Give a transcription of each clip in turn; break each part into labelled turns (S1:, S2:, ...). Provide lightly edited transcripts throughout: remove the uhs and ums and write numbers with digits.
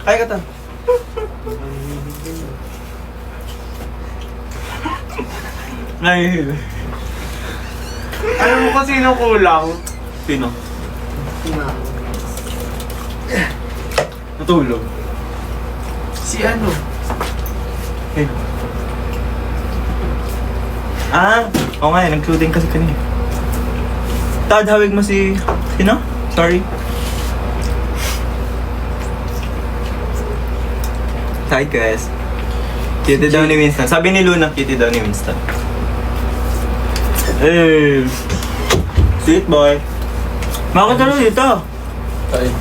S1: Kaya ka to. Nahihilo.
S2: Alam mo kung sino kulang?
S1: Sino? Natulog.
S2: Si ano?
S1: Sino? Oo nga, nag-shooting kasi kanina. Tad, hawig mo si... Sino? Sorry. Side quest. Cutie daw ni Winston. Sabi ni Luna, cutie daw ni Winston. Eh, sweet boy. Makakita rin dito.
S2: Ay.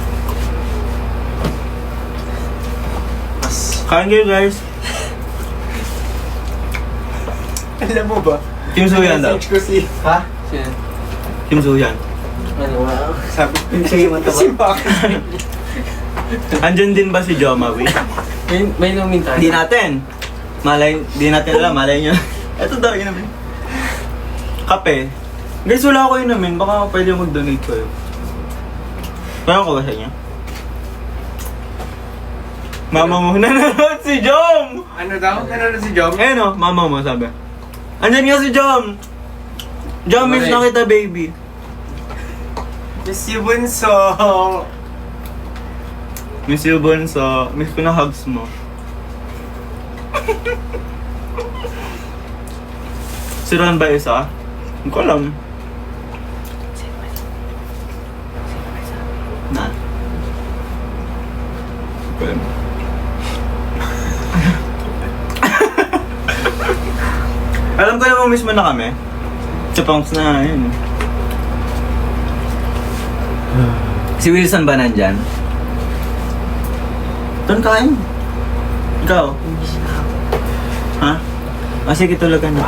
S1: Kain kayo guys.
S2: Alam mo ba?
S1: Kim Soo-hyun daw.
S2: Message ko si... Ha? Sino?
S1: Kim Soo-hyun.
S2: Ano ba? Sabi ko sa'yo mataba. Si bakit?
S1: Andyan din ba si Jomawi?
S2: May inumin tayo.
S1: Hindi natin. Di natin alam, malay nyo. Ito daw, inumin. Kape. Guys, wala ako inumin. Baka pwede mag-donate ko yun. Kaya ko ba sa inyo? Mama mo, nanonood si Jom!
S2: Ano daw? Nanonood si Jom?
S1: Eh no, mama mo sabi. Andyan nga si Jom! Jom, miss na kita, baby.
S2: Miss you, Bunso!
S1: Miss you, Bonso. Miss ko na hugs mo. Si Ron ba isa? Hindi ko alam. Na. Hindi ko alam. Alam ko naman miss mo na kami. Sa punks na yun. Si Wilson ba nandyan? Doon kain. Ikaw? Ha? Sige, tulagan na.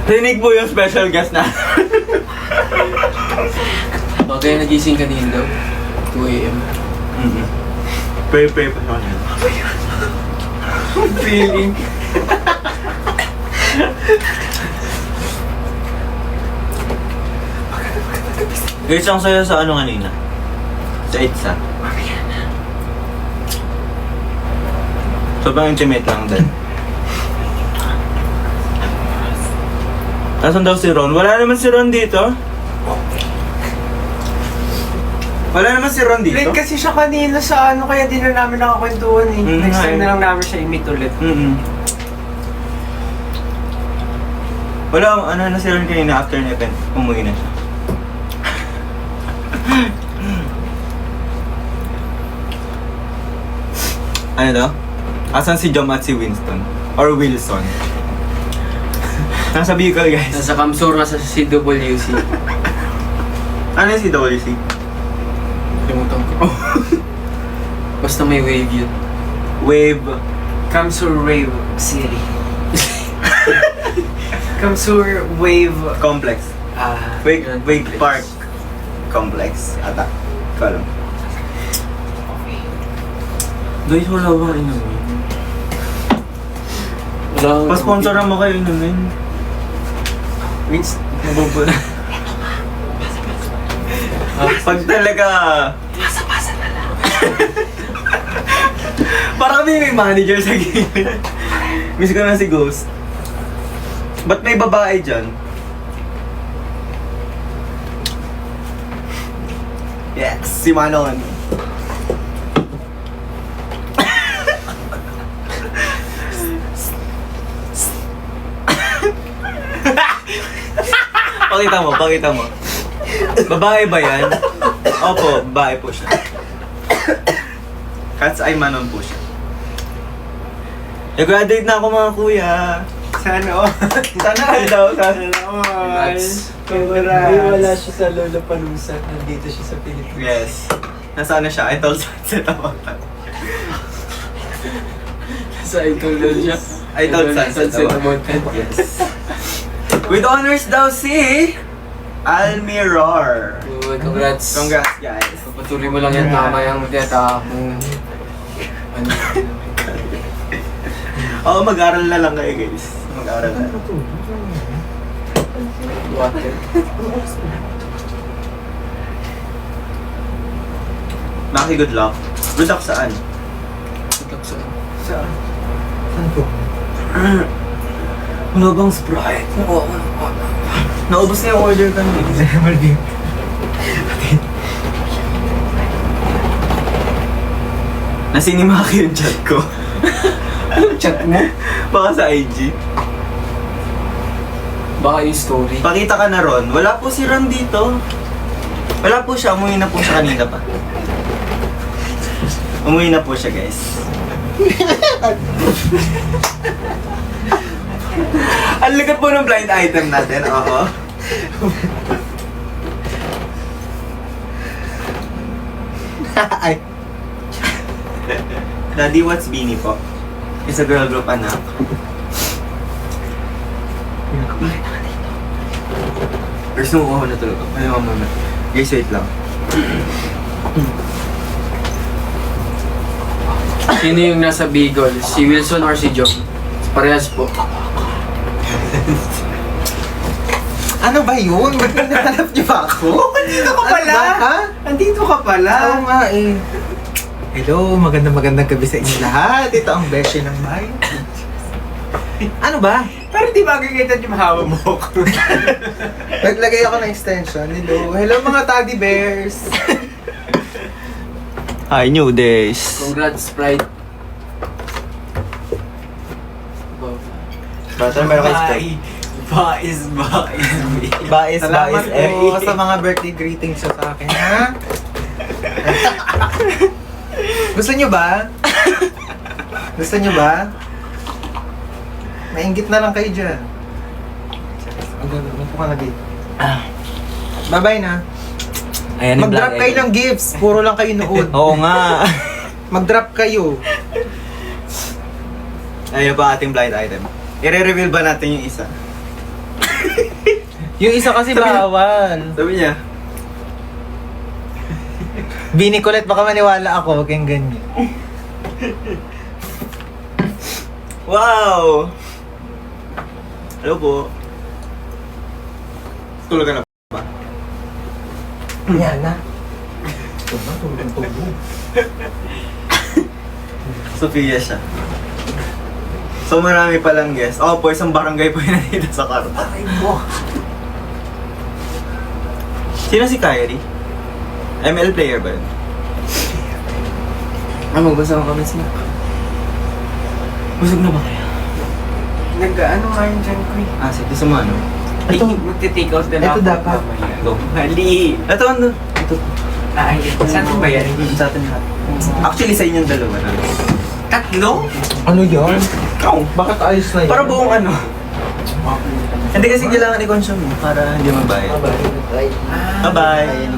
S1: Rinig po yung special guest na.
S2: Okay, nagising kanina daw. 2 AM.
S1: Pray pa siya kanina.
S2: Feeling.
S1: Guys, ang saya sa ano kanina? Sa Itza. Sobrang intimate lang din. Nasaan daw si Ron? Wala naman si Ron dito. Wala naman si Ron dito.
S2: Late kasi siya kanina sa ano, kaya di na namin nakakwentuhan eh. Next time na lang namin siya i-meet ulit.
S1: Wala, ano na si Ron kanina after ng event. Umuwi na siya. Ano daw? Asan si Jom at si Winston? Or Wilson? Nasa Bicol, guys.
S2: Nasa Kamsur, nasa CWC.
S1: Ano yung CWC?
S2: Limutan ko. Basta may wave yun.
S1: Wave.
S2: Kamsur Wave City. Kamsur Wave...
S1: Complex. Wave Park Complex. Ata. Ikaw lang. Guys, wala ba inumin? Pa-sponsor mo kayo inumin.
S2: Means,
S1: Nabubula. Pag talaga...
S2: pasa-pasa na lang.
S1: Parang kami may manager sa gilid. Miss ko na si Ghost. Ba't may babae dyan? Yes, si Manon. Pakita mo. Babae ba yan? Opo, babae po siya. Cats ay Manon po siya. Nag-graduate na ako mga kuya.
S2: Sana all.
S1: Sana all daw. Sana
S2: all.
S3: Ay, wala siya sa Lola Palusa. Nandito siya sa Pilipinas.
S1: Yes. Nasaan na siya? Idol Sunset ako.
S2: Sa Idol doon siya.
S1: Idol Sunset ako. Yes. With honors daw si Almiror.
S2: Congrats.
S1: Congrats guys.
S2: Patuloy mo lang yan tama yung tiyata.
S1: Oo, mag-aral na lang kayo guys. Mag-aral na.
S2: Water.
S1: Maki, good luck. Good luck saan?
S3: Saan?
S2: Saan?
S3: Saan po?
S1: Wala bang Sprite? Naubos na yung order kanina.
S3: Malvin.
S1: Nasinimaki yung chat ko.
S2: Anong chat mo?
S1: Baka sa IG.
S2: Baka yung story.
S1: Pakita ka na Ron. Wala po si Ron dito. Wala po siya. Umuwi na po siya kanina pa. Umuwi na po siya, guys. Ang ligat po ng blind item natin. Oo.
S3: Ay.
S1: Daddy, what's Beanie po? It's a girl group, anak. There's no na tulog ako. Ano mama? Guys, wait lang.
S2: Sino yung nasa Bicol? Si Wilson or si Joe? Parehas po.
S3: Ano ba yun? Ba't hinahanap niyo ba ako?
S2: Andito ka
S3: Ano
S2: pala!
S3: ba, ha?
S2: Andito ka pala!
S3: Oo nga eh. Hello, magandang gabi sa inyo lahat. Ito ang beshi ng bahay. Ano ba?
S2: Pero di ba agad yung hawa mo ko?
S3: Naglagay ako ng extension. Hello mga teddy bears.
S1: Hi, new days.
S2: Congrats, Sprite.
S1: Brother, meron kayo Sprite.
S2: Bais.
S3: Bais,
S1: Salamat
S3: po
S1: po.
S3: sa mga birthday greetings sa akin, ha? Gusto nyo ba? Gusto nyo ba? Maingit na lang kayo dyan. Upo ka na dito. Bye-bye na.
S1: Ayan yung
S3: Mag-drop
S1: blind
S3: kayo
S1: item.
S3: ng gifts. Puro lang kayo nood.
S1: Oo nga.
S3: Mag-drop kayo.
S1: Ayan pa ating blind item. I-reveal ba natin yung isa?
S3: Yung isa kasi
S1: Sabi niya-
S3: bawal.
S1: Sabi niya,
S3: Bini Colette, baka maniwala ako. Huwag kayong ganyan.
S1: wow! Hello po. Tulog ka na ba?
S3: Yan na. Tulog.
S1: Sophia siya. So marami palang guests. Oh, po isang barangay po yun nandito sa karta.
S3: Aray mo.
S1: Sino si Kyrie? ML player ba yun? Magbasa ng comments niya. Busog na ba kaya?
S2: Nag-ano nga yun dyan ko eh.
S1: Sige, sumano.
S3: Ito.
S2: Magte-take out na
S3: Ito
S2: ako.
S3: dapat.
S1: Go.
S2: Mali.
S1: Ito, ano? Ito.
S2: Ay, saan ba yan?
S1: Sa atin lahat. Actually, sa inyong dalawa na.
S2: Tatlo?
S3: Ano yun?
S1: Ikaw.
S3: Bakit ayos na yun?
S1: Para buong ano. Hindi kasi kailangan i-consume mo para hindi mabayad. Bye-bye.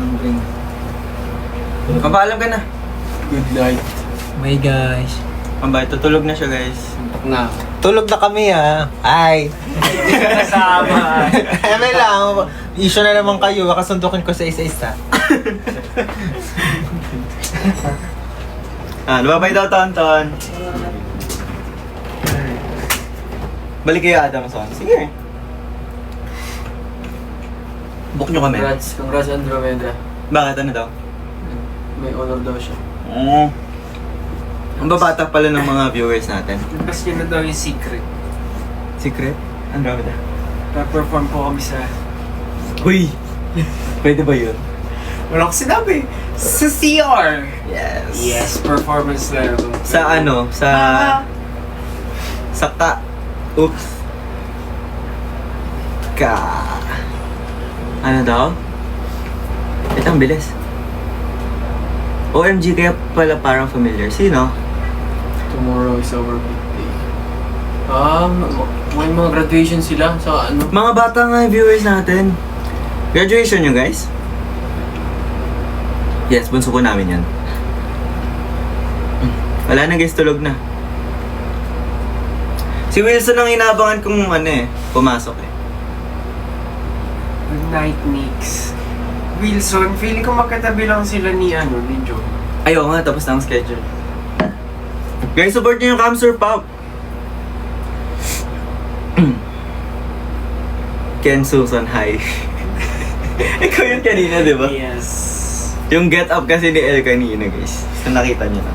S1: Mapaalam ka na.
S2: Good night.
S3: Bye guys.
S1: Bye-bye. Tutulog na siya, guys.
S2: Na.
S3: Tulog na kami ha. Ay.
S2: Kasama.
S3: Eme lang. Issue na naman kayo. Kasundukin ko sa isa-isa.
S1: Bye-bye daw, Tonton. Balik kayo, Adamson. Sige. Book nyo kami.
S2: Congrats Andromeda.
S1: Bakit? Ano daw?
S2: May honor daw siya.
S1: Oo. Ang babata pala ng mga viewers natin.
S2: Labas niya na daw yung secret.
S1: Secret? Andromeda.
S2: Pa-perform po kami sa...
S1: Uy! Pwede ba yun?
S2: Wala ko sinabi. Sa CR.
S1: Yes.
S2: Yes, performance level.
S1: Sa ano? Sa... Sa ka... Oops. Ka... Ano daw? Ito ang bilis. OMG, kaya pala parang familiar. Sino?
S2: Tomorrow is our big day. May mga graduation sila sa ano.
S1: Mga bata nga yung viewers natin. Graduation nyo, guys? Yes, bunso ko namin yan. Wala na guys, tulog na. Si Wilson ang inaabangan kong pumasok eh.
S2: Good night, Nix. Wilson, feeling ko magkatabi lang sila ni Joe.
S1: Ayaw nga, tapos na ang schedule. Guys, support nyo yung Camsur Pop. Ken Susan, hi. Ikaw yun kanina, di ba?
S2: Yes.
S1: Yung get up kasi ni El kanina, guys. So, nakita niyo na.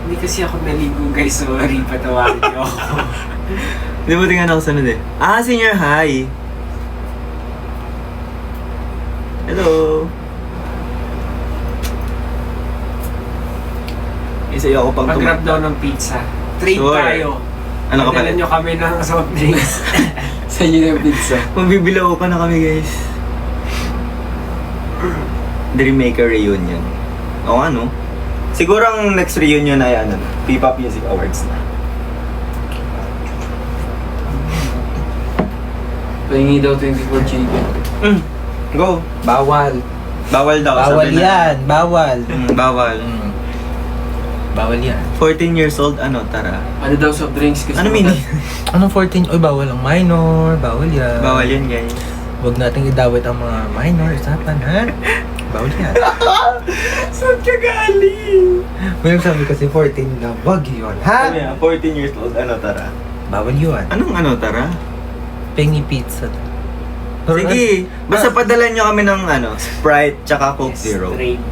S2: Hindi kasi ako naligo guys, sorry, patawarin niyo ako.
S1: Hindi mo tingnan ako sunod eh. Senior high. Hello. Isa ako pang
S2: Pag-grab daw ng pizza. Trade
S1: Sure.
S2: tayo.
S1: Ano ka pala?
S2: Dala nyo kami ng soft drinks.
S4: Sa inyo na yung pizza.
S1: Magbibilaw pa na kami, guys. Dreammaker reunion. Oo, ano? Siguro ang next reunion ay ano, P-Pop Music Awards na.
S4: Pahingi daw 24 chicken.
S1: Go.
S3: Bawal.
S1: Bawal daw.
S3: Bawal
S1: sabi na.
S3: yan. Bawal.
S1: Bawal.
S3: Bawal yan.
S1: 14 years old, ano, tara.
S4: Ano daw soft drinks? Kasi
S1: Ano mini?
S3: Anong 14? Oy, bawal ang minor. Bawal yan.
S1: Bawal yan, guys.
S3: Huwag nating idawit ang mga minor. Usapan, ha? Bawal yan.
S2: Saan ka galing?
S3: May sabi kasi 14 na wag yun, ha?
S1: Sabi nga, 14 years old, ano, tara.
S3: Bawal yun.
S1: Anong ano, tara?
S3: Pengi pizza.
S1: Sige, basta padala nyo kami ng ano, Sprite tsaka Coke Zero.
S2: Trade.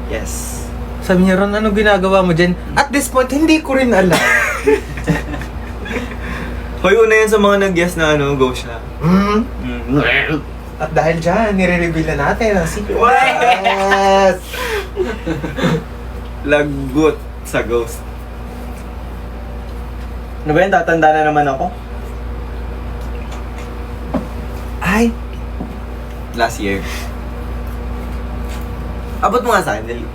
S1: Yes.
S3: Sabi niya, Ron, ano ginagawa mo dyan? At this point, hindi ko rin alam.
S1: Hoy, una yan sa mga nag-guess na ano, go siya.
S3: At dahil dyan, nire-reveal na natin ang secret. Yes!
S1: Lagot sa ghost. Ano ba yan? Tatanda na naman ako?
S3: Ay!
S1: Last year. Abot mo nga sa akin, dali.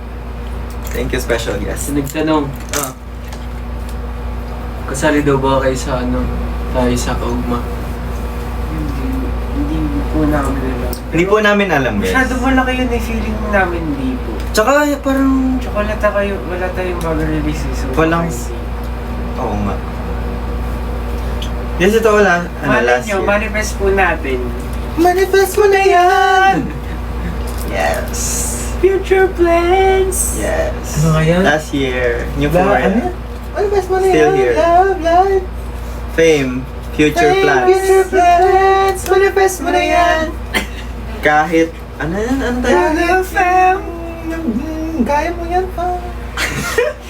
S1: Thank you, special guest.
S4: Kasi nagtanong, kasali daw ba kayo sa ano, tayo sa kaugma?
S2: Hindi po namin alam.
S1: Hindi po namin alam, guys.
S2: Masyado malaki yun eh, feeling namin hindi po.
S1: Tsaka parang...
S2: Chocolate kayo, wala tayong bago release eh. So
S1: Walang- Oo nga. Yes, ito wala. Ano,
S2: Malay
S1: last
S2: nyo,
S1: year.
S2: manifest po natin.
S3: Manifest mo na yan!
S1: Yes.
S2: Future plans!
S1: Yes.
S3: Ano nga yan?
S1: Last year. New
S3: Ano
S1: Florida.
S3: yan? Manifest mo na
S1: Still
S3: yan!
S1: here.
S3: Love, life!
S1: Fame. Future
S3: Hey,
S1: plans.
S3: future plans! Manifest mo na yan!
S1: Kahit... Ano yan? Ano tayo?
S3: Kaya mo yan pa.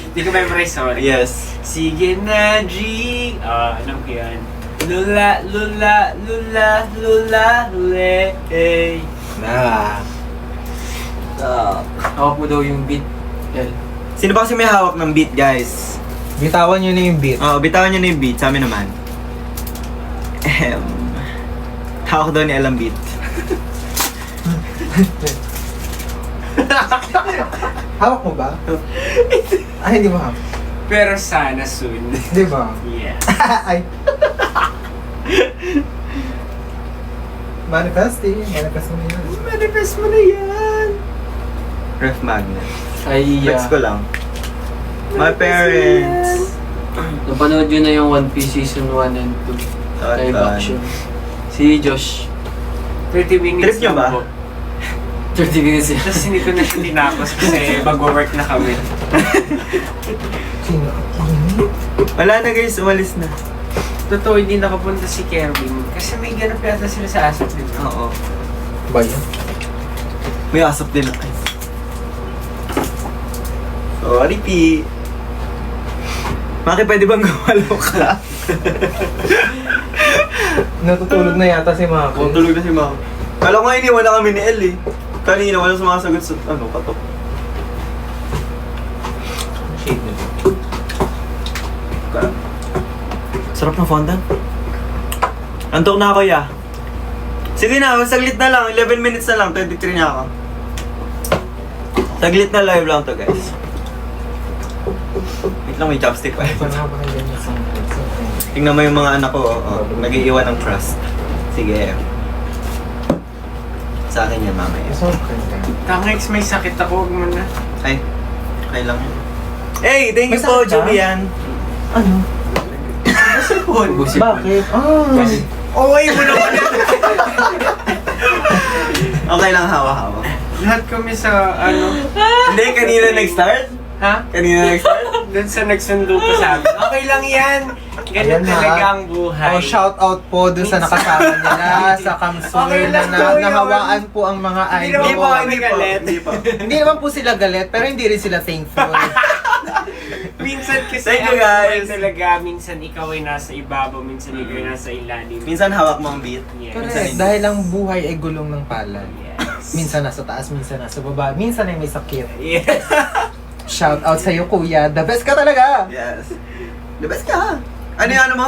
S2: Hindi ko memorize, sorry.
S1: Yes.
S2: Sige na, G! Alam ko yan. Lula, lula, lula, lula, le, eh.
S3: Na.
S4: Hawak mo daw yung beat. Yan.
S1: Sino ba kasi may hawak ng beat, guys?
S3: Bitawan nyo na yung beat.
S1: Oo, bitawan nyo na yung beat. Sa amin naman. Hawak daw ni Alam beat.
S3: Hawak mo ba? Ay, hindi mo hawak.
S2: Pero sana soon.
S3: Di ba?
S2: Yeah.
S3: Ay. Manifest eh. Manifest mo na yan.
S2: Manifest mo na yan!
S1: Ref magnet.
S4: Ay,
S1: Flex ko lang. My parents.
S4: Napanood yun na yung One Piece Season 1 and 2. Live
S1: Tatan.
S4: action. Si Josh.
S2: 30 minutes
S1: Trip nyo ba?
S2: lang po.
S4: 30 minutes yan.
S2: Tapos hindi ko na siya tinapos kasi mag-work na kami.
S3: Sino?
S1: Wala na guys, umalis na.
S2: Totoo, hindi nakapunta si Kevin. Kasi may ganap yata sila sa asap din.
S1: Oo.
S3: Ba yan?
S1: May asap din ako. Sorry, P. Maki, pwede bang gumalaw ka?
S3: Natutulog na yata si Mako.
S1: Kung tulog na si Mama. Kala ko nga iniwan na kami ni El eh. Kanina walang sumasagot sa katok.
S3: Shade na.
S1: Sarap ng fondant. Antok na ako, ya. Sige na, saglit na lang. 11 minutes na lang. 23 na ako. Saglit na live lang to, guys. Wait lang, may chopstick pa. Tingnan mo yung mga anak ko, nag-iiwan ng crust. Sige. Sa akin yan, mamaya.
S2: Tangex, may sakit ako. Huwag mo na.
S1: Ay, okay lang yun. Hey, thank you
S3: May
S1: po,
S3: sakit ka?
S1: Julian.
S3: Ano?
S4: Ubusin.
S3: Bakit?
S2: Oy, mo naman yun.
S1: Okay lang, hawa-hawa.
S2: Lahat kami sa, ano.
S1: Hindi, kanina nag-start?
S2: Ha?
S1: Kanina nag-start?
S2: dun sa nagsundo ko sa amin. Okay lang yan.
S3: Ayan
S2: Ganun
S3: na.
S2: talaga ang buhay.
S3: Oh, shout out po dun sa nakasama nila sa Kamsur
S2: Okay
S3: na,
S2: lang po yun.
S3: nahawaan po ang mga
S2: Hindi
S3: idol.
S2: naman po kami galit.
S1: Hindi po.
S3: Hindi naman po sila galit, pero hindi rin sila thankful.
S2: Minsan kasi
S1: Thank you,
S2: ang buhay
S1: guys.
S2: talaga, minsan ikaw ay nasa ibabaw, minsan ikaw ay nasa ilalim.
S1: Minsan hawak mo ang beat.
S2: Yes.
S3: Correct. Dahil ang buhay ay gulong ng palad.
S2: Yes.
S3: Minsan nasa taas, minsan nasa baba, minsan ay may sakit.
S2: Yes.
S3: Shout out sa'yo, kuya. The best ka talaga!
S1: Yes. The best ka. Ano yung ano mo?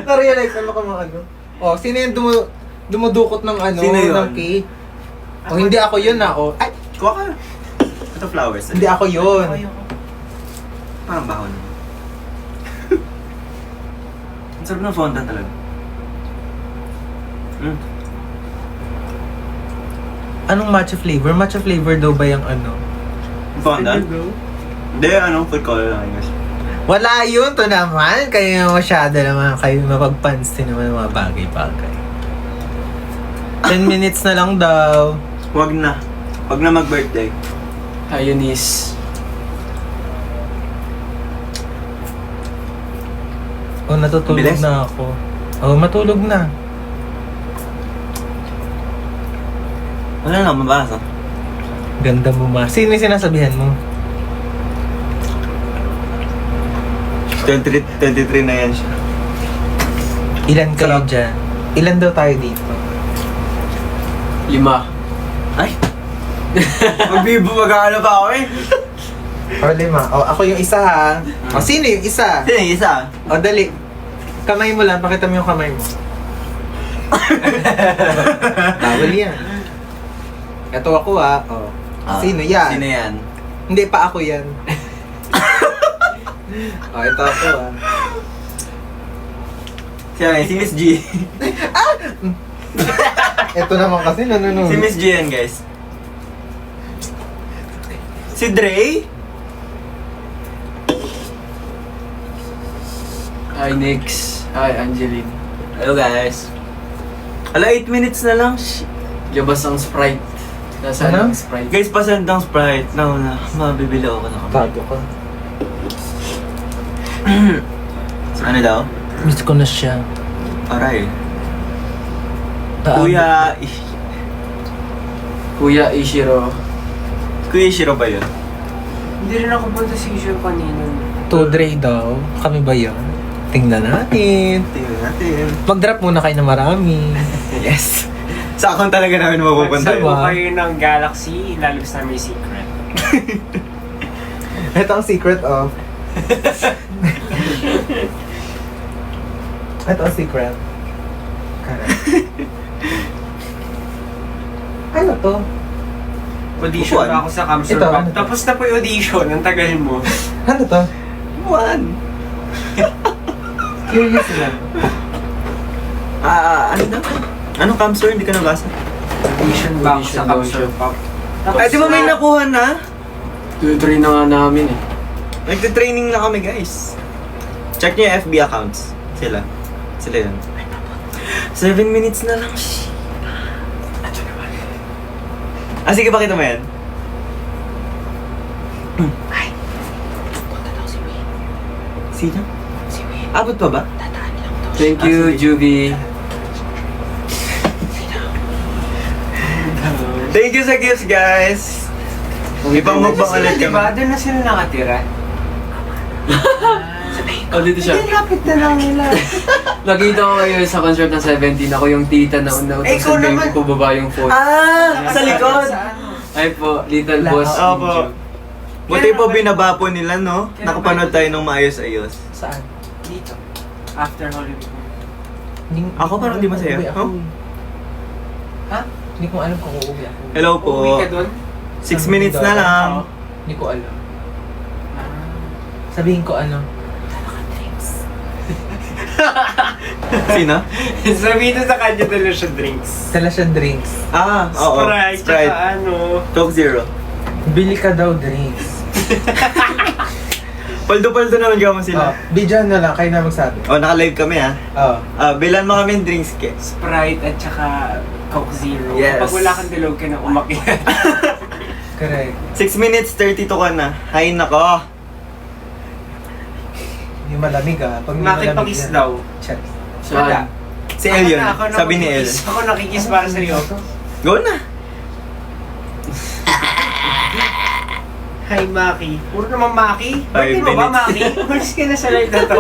S3: Na-realize ano ka mga ano? Oh, sino yung dumudukot ng ano?
S1: Sino yun?
S3: Ng cake? Oh, hindi ako yun na. Oh, ay,
S1: Kuha ka. Ito flowers.
S3: hindi ako yun.
S1: Parang baho naman. Ang sarap ng fondant talaga.
S3: Anong matcha flavor? Matcha flavor daw ba yung ano?
S1: Fondant? Hindi, ano, food color lang, I guess.
S3: Wala yun to naman. Kayo masyado naman. Kayo mapagpansin naman ng mga bagay-bagay. 10 minutes na lang daw.
S1: Wag na. Wag na mag-birthday.
S4: Hi, Eunice.
S3: Oh, natutulog
S1: Bilis.
S3: na ako. Oh, matulog na.
S1: Wala na, mabasa.
S3: Ganda mo ma. Sino yung sinasabihan mo?
S1: 23 na yan siya.
S3: Ilan kayo
S1: Sarap.
S3: dyan? Ilan daw tayo dito?
S4: 5.
S1: Ay! Magbibo, mag-ano pa ako eh.
S3: O, 5. O, ako yung isa ha. O, sino yung isa?
S1: Sino yung isa?
S3: O, dali. Kamay mo lang. Pakita mo yung kamay mo. Bawal yan. Ito ako ha. O. Sino yan?
S1: Sino yan?
S3: Hindi pa ako yan. O, ito ako ha.
S1: Sino yan? Si Miss G.
S3: Ito naman kasi nanonood.
S1: Si Miss G yan, guys. Si Dre?
S4: Hi, Nix. Hi, Angeline.
S1: Hello, guys. Ala, 8 minutes na lang.
S4: Labas ang Sprite. Nasaan
S3: Ano?
S4: ang Sprite?
S1: Guys, pasend ng Sprite. Na, mabibili ako na kami.
S3: Bago ka.
S1: Ano daw?
S3: Miss ko na siya.
S1: Aray. Kuya...
S4: Kuya Ishiro.
S1: Kuya Shiro ba yun?
S2: Hindi rin ako punta sa issue kanina.
S3: To Dre daw. Kami ba yun? Tingnan natin.
S1: Tingnan natin.
S3: Mag-drop muna kayo na marami.
S1: Yes. Sa account talaga namin mapupunta
S2: Pag
S1: yun.
S3: Diba?
S2: kayo ng Galaxy, ilalabas namin yung secret.
S3: Ito ang secret of... Ito ang secret. Correct. Ano to?
S2: Audition
S1: Upuan.
S2: pa ako sa Kamsur
S3: Ito,
S2: Pop.
S3: ano to?
S2: Tapos na po yung audition, ang tagal mo.
S3: Ano to?
S1: One.
S3: Curious lang.
S1: Ano daw? Anong camster? Hindi ka nabasa?
S2: Audition ba ako sa
S4: Audition daw
S2: Kamsur
S4: siya.
S2: Pop?
S1: Ay, di ba may nakuha na?
S4: Tuloy na nga namin eh.
S1: Nagtitraining na kami, guys. Check niyo yung FB accounts. Sila yun. 7 minutes na lang. Sige, pakita mo yan. Ay. Punta daw si Wayne. Sino? Si Wayne. Abot pa ba?
S4: Thank you,
S1: sige.
S4: Juvie.
S1: Thank you sa gifts, guys. Ipang-mukbang ulit
S2: Di ba?
S1: kami.
S2: Doon na sila nakatira.
S4: Oh, dito siya.
S2: Lapit na lang nila.
S4: Nakita ko kayo sa concert ng 17. Ako yung tita na
S2: Eh, ikaw
S4: utusan
S2: naman.
S4: ko baba yung phone.
S1: Sa likod.
S4: Ay po, Little Boss.
S1: Opo.
S4: Inju.
S1: Buti po binaba po nila, no? Nakapanood tayo ng maayos-ayos.
S3: Saan?
S2: Dito. After Hollywood.
S1: Ako parang di masaya.
S3: Uuwi ako
S1: Huh?
S3: eh.
S2: Ha?
S3: Hindi ko alam kung uuwi ako.
S1: Hello po.
S2: Uuwi ka doon?
S1: 6 minutes na lang.
S3: Hindi ko alam. Sabihin ko ano?
S1: Sino?
S2: Sabihin doon sa kanya dala siya drinks.
S3: Dala siya drinks.
S1: Oo.
S2: Sprite, tsaka ano.
S1: Coke Zero.
S3: Bili ka daw drinks.
S1: Paldo-paldo naman gawin
S3: Oh,
S1: sila.
S3: video na lang, kayo na magsabi.
S1: Naka-live kami ha.
S3: Oh.
S1: Bilan mo kami ng drinks, ke.
S2: Sprite at tsaka Coke Zero.
S1: Yes.
S2: Kapag wala kang dilog ka na umakyat.
S3: Correct.
S1: 6 minutes 32 ka na. Hay nako.
S3: Yung malamig Pag may
S2: Bakit
S3: malamig
S2: pakis
S3: yan.
S2: daw?
S3: Chat.
S2: Wala.
S1: Si El yun.
S2: Ako na
S1: Sabi ni El.
S2: makikis. Ako nakikis para sa'yo.
S1: Go na.
S2: Hi, Maki. Puro naman Maki.
S1: 5
S2: Bakit mo ba,
S1: minutes.
S2: Maki? Umalis ka na sa live na to.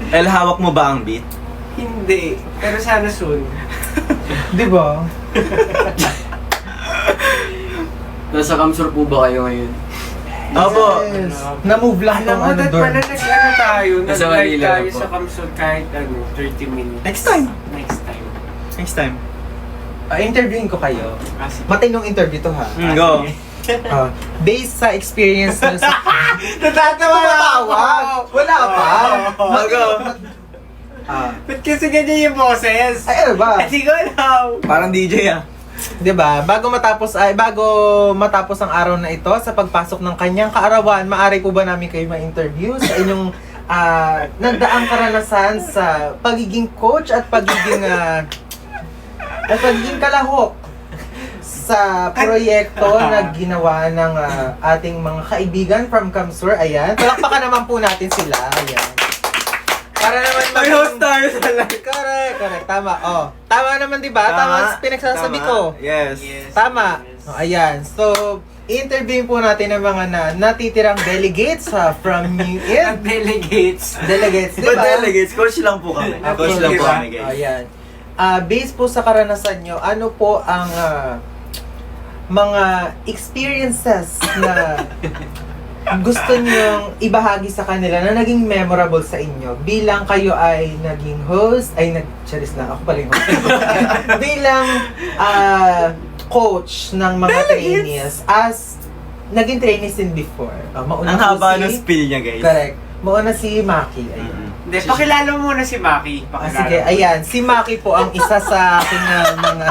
S1: El, hawak mo ba ang beat?
S2: Hindi. Pero sana soon.
S3: Di ba?
S4: Nasa Kamsur po ba kayo ngayon?
S1: Opo.
S3: Yes. Na-move lang
S2: Alam
S3: tong
S2: mo, dad
S3: dorm.
S2: pala nag-ano tayo.
S4: Nasa
S2: Nag-live
S4: Manila
S2: tayo
S4: po.
S2: sa Kamsod kahit 30 minutes.
S1: Next time.
S2: Next time.
S1: Next time.
S3: Interviewin ko kayo.
S2: Kasi
S3: Matinong interview to ha.
S1: Go.
S3: Based sa experience nyo sa...
S2: natatawa na ako.
S3: Wala pa.
S1: Go.
S2: Ba't kasi ganyan yung boses?
S3: Ay, ano ba?
S2: Hindi ko alam.
S1: Parang DJ ah.
S3: 'Di ba? Bago matapos ang araw na ito sa pagpasok ng kanyang kaarawan, maaari po ba namin kayo ma-interview sa inyong nagdaang karanasan sa pagiging coach at pagiging kalahok sa proyekto na ginawa ng ating mga kaibigan from Kamsur. Ayan. Palakpakan naman po natin sila. Ayan. Para naman
S1: May host tayo sa live.
S3: Correct. Tama. Tama naman, 'di ba? Tama ang pinagsasabi ko.
S1: Yes.
S3: Tama. Ayan. So, interviewin po natin ang mga natitirang delegates from New
S2: At delegates.
S3: Delegates, di
S1: But
S3: ba?
S1: delegates, coach lang po kami. Coach lang po kami, guys.
S3: Ayan. Based po sa karanasan nyo, ano po ang mga experiences na gusto nyong ibahagi sa kanila na naging memorable sa inyo bilang kayo ay naging host, charis lang, ako pala yung host. Bilang coach ng mga trainees as naging trainees din before. Mauna
S1: Ang
S3: po
S1: haba ng spill niya, guys.
S3: Correct. Mauna si Maki. Ayan.
S2: Hindi, pakilala mo muna si Maki.
S3: Sige, ayan. Si Maki po ang isa sa akin na mga...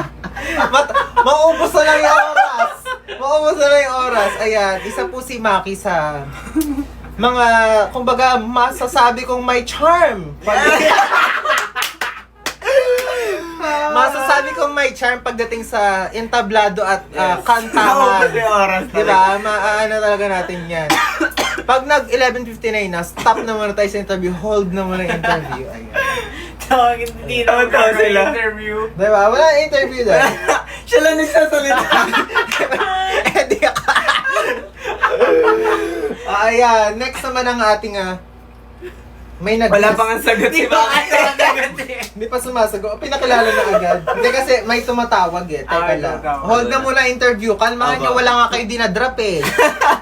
S3: Maubos na lang yung oras. Maubos na lang yung oras. Ayan, isa po si Maki sa mga, kumbaga, masasabi kong may charm. Masasabi kong may charm pagdating sa entablado at kantahan.
S1: Maubos yung oras.
S3: Diba? Maano talaga natin yan. Pag nag 11:59 na, stop na muna tayo sa interview. Hold na muna yung interview. Ayan.
S2: Tawagin, hindi naman
S1: Tawa
S2: tayo
S1: sila.
S2: interview.
S3: Diba? Wala na interview dahil.
S1: Siya lang nagsasalita.
S3: Hindi ka. Ayan. Next naman ang ating may
S1: Wala pang ang sagot si Bakit.
S3: Hindi pa sumasagot. Pinakilala na agad. Hindi kasi may tumatawag eh. Teka lang.
S2: tumatawag.
S3: Hold na muna interview. Kalmahan nyo. Wala nga kayo dinadrop eh.